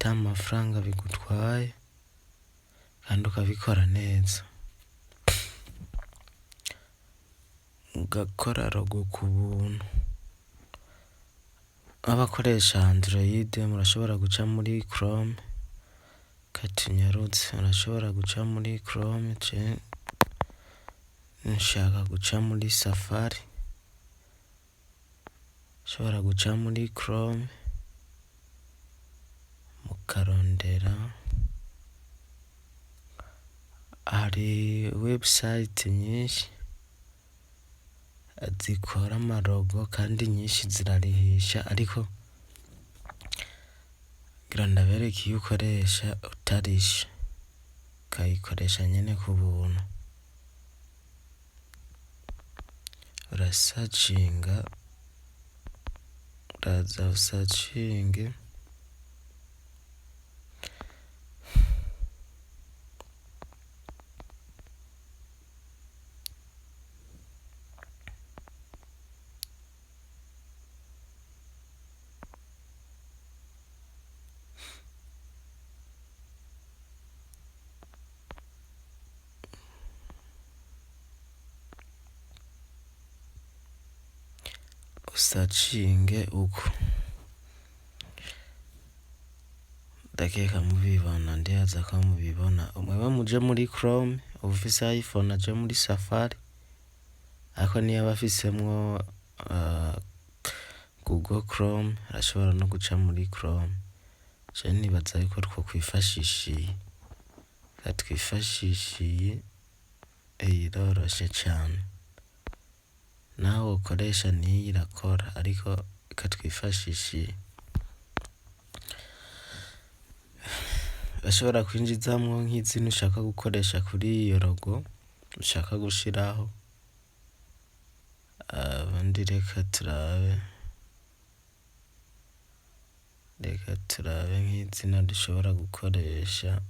ata mafaranga bigutwaye kandi ukabikora neza, ugakora logo ku buntu. Abakoresha Android murashobora guca muri Chrome, katunyarutse urashobora guca muri Chrome, nshaka guca muri Safari, ushobora guca muri Chrome mukarondera, hari website nyinshi zikora amarogo kandi nyinshi zirarihisha, ariko ngira ndabereke iyo ukoresha utarisha ukayikoresha nyene ku buntu. Urasacinga, uraza usacinge, usacinge uko. Ndakeka mubibona, ndibaza ko mubibona. Mweba muje muri Chrome, ufise iPhone aje muri Safari, ariko niyo abafisemwo Google Chrome arashobora no guca muri Chrome. Je nibaza yuko twokwifashisha twifashishiye iroroshe cane, nawe ukoresha niyi irakora, ariko ikatwifashisha. Bashobora kwinjizamwo nk'izina ushaka gukoresha kuri iyo logo ushaka gushiraho, abandi reka turabe nk'izina dushobora gukoresha.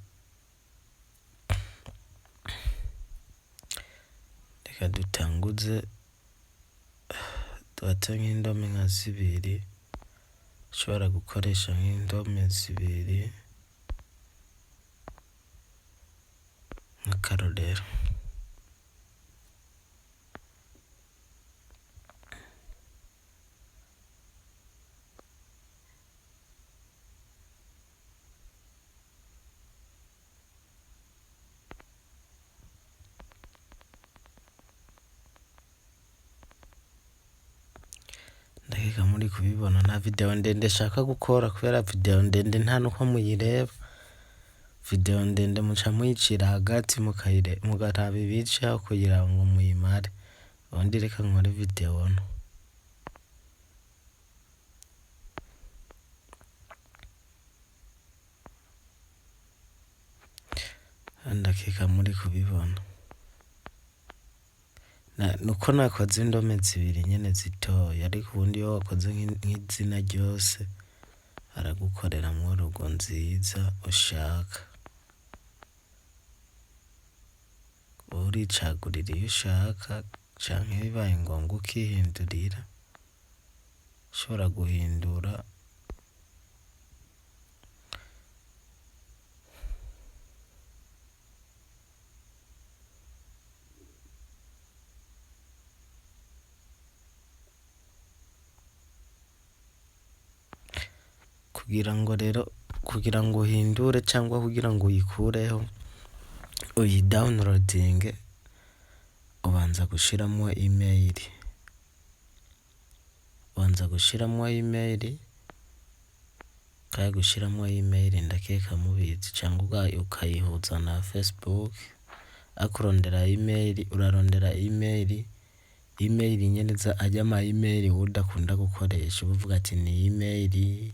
Reka dutanguze dufate nk'indome nka 2, ushobora gukoresha nk'indome 2 nk'akarorero. Ndakeka muri kubibona, nta video ndende shaka gukora kubera video ndende nta nuko muyireba. Video ndende muca muyicira hagati mukaraba ibicaho kugira ngo muyimare. Ubundi reka nkore video nto. Ndakeka muri kubibona. Nuko nakoze indome 2 nyene zitoya, ariko ubundi iyo wakoze nk'izina ryose aragukorera mu logo nziza ushaka. Uricagurira iyo ushaka canke bibaye ngombwa ukihindurira, ushobora guhindura. Kugira ngo uhindure cyangwa kugira ngo uyikureho uyidownloadinge, ubanza gushiramo email. Kaya gushiramo email ndakeka mubizi, cyangwa ukayihuza na Facebook. Akurondera email, urarondera email nyene ajya ama email udakunda gukoresha, uvuga ati ni email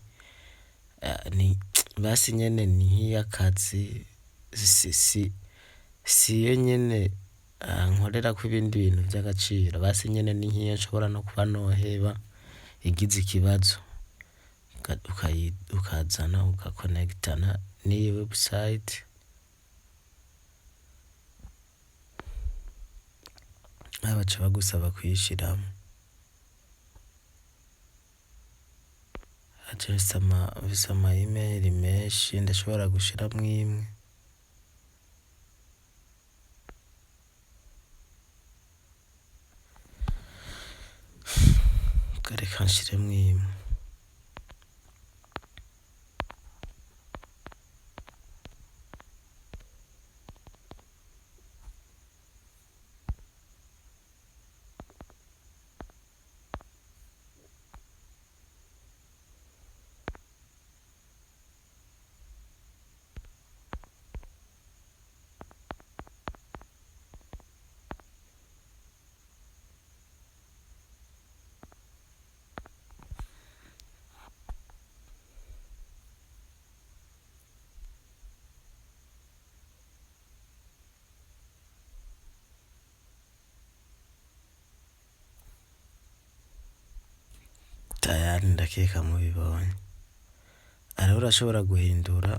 ni basi nyene ni nk'iyakazi, siyo nyene nkorera ko ibindi bintu by'agaciro, basi nyene ni nk'iyo nshobora no kuba noheba igize ikibazo, ukazana ukakonegitana n'iyi website. Baca bagusaba kuyishiramo, aje mfise ama email menshi ndashobora gushiramwo imwe, reka nshiremwo imwe. Tayari ndakeka mubibonye. Ariho urashobora guhindura,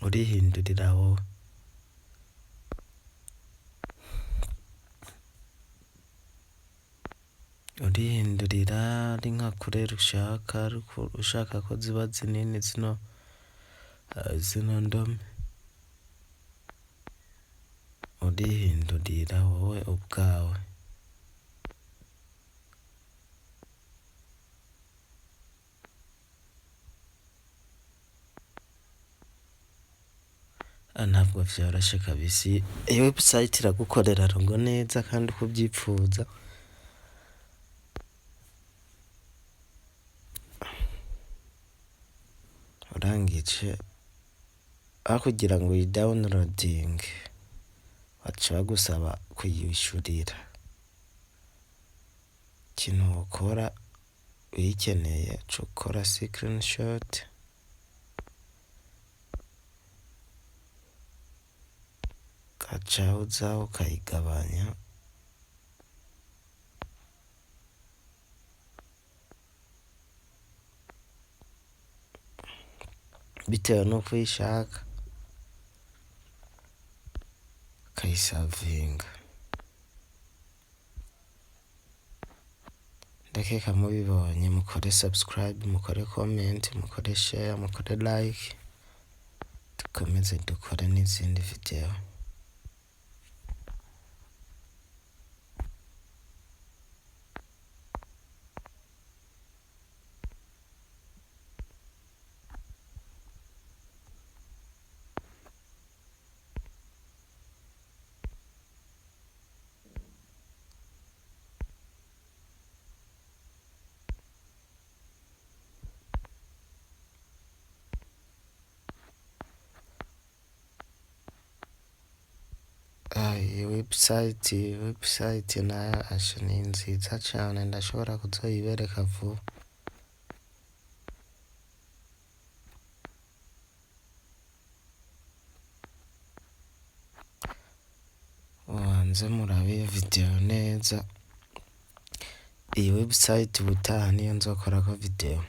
urihindurira wowe. Urihindurira ari nka kurera ushaka ko ziba zinini zino ndome, urihindurira wowe ubwawe. Ntabwo vyoroshe kabisa, iyi website iragukorera rogo neza kandi uko uvyipfuza. Urangije aho kugira ngo uyi downloading baca bagusaba kuyishurira. Ikintu wokora uyikeneye uca ukora screenshot ugaca uza ukayigabanya, bitewe nuko uyishaka, ukayisavinga. Ndakeka mubibonye, mukore subscribe, mukore comment, mukore share, mukore like, dukomeze dukore n'izindi video. Iyi website nayo asha ni nziza cane, ndashobora kuzoyibereka vuba. Mubanze murabe iyo video neza. Iyi website ubutaha niyo nzokorako video.